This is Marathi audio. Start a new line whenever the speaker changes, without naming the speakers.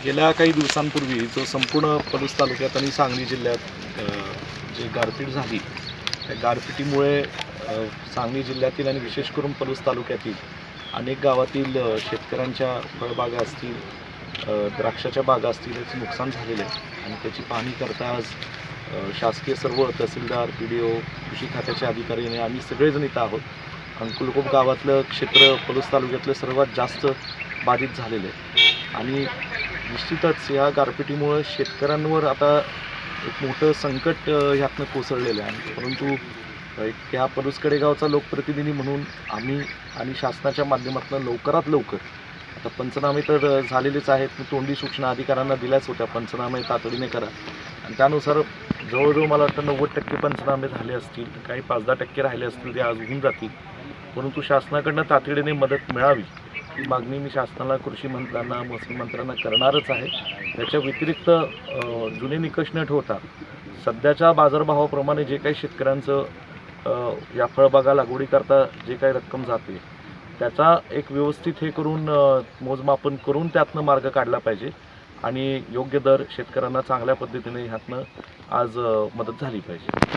गेल्या काही दिवसांपूर्वी जो संपूर्ण पलूस तालुक्यात आणि सांगली जिल्ह्यात जे गारपीट झाली त्या गारपिटीमुळे सांगली जिल्ह्यातील आणि विशेष करून पलूस तालुक्यातील अनेक गावातील शेतकऱ्यांच्या फळबागा असतील, द्राक्षाच्या बागा असतील याचं नुकसान झालेलं आहे आणि त्याची पाहणी करता आज शासकीय सर्व तहसीलदार, PDO, कृषी खात्याचे अधिकारी आणि आम्ही सगळेजण इथं आहोत. अंकुलकोप गावातलं क्षेत्र पलूस तालुक्यातलं सर्वात जास्त बाधित झालेलं आहे आणि निश्चितच या गारपिटीमुळे शेतकऱ्यांवर आता एक मोठं संकट ह्यातनं कोसळलेलं आहे. परंतु एक ह्या पलूस कडेगावचा लोकप्रतिनिधी म्हणून आम्ही आणि शासनाच्या माध्यमातून लवकरात लवकर आता पंचनामे तर झालेलेच आहेत, तोंडी सूचना अधिकाऱ्यांना दिल्याच होत्या, पंचनामे तातडीने करा आणि त्यानुसार जवळजवळ मला वाटतं 90% पंचनामे झाले असतील, काही 5-10% राहिले असतील ते आज होऊन जातील. परंतु शासनाकडनं तातडीने मदत मिळावी ही मागणी मी शासनाला, कृषी मंत्र्यांना, महसूल मंत्र्यांना करणारच आहे. त्याच्या व्यतिरिक्त जुने निकष न ठेवता सध्याच्या बाजारभावाप्रमाणे जे काही शेतकऱ्यांचं या फळबागा लागवडीकरता जे काही रक्कम जाते त्याचा एक व्यवस्थित हे करून मोजमापन करून त्यातनं मार्ग काढला पाहिजे आणि योग्य दर शेतकऱ्यांना चांगल्या पद्धतीने ह्यातनं आज मदत झाली पाहिजे.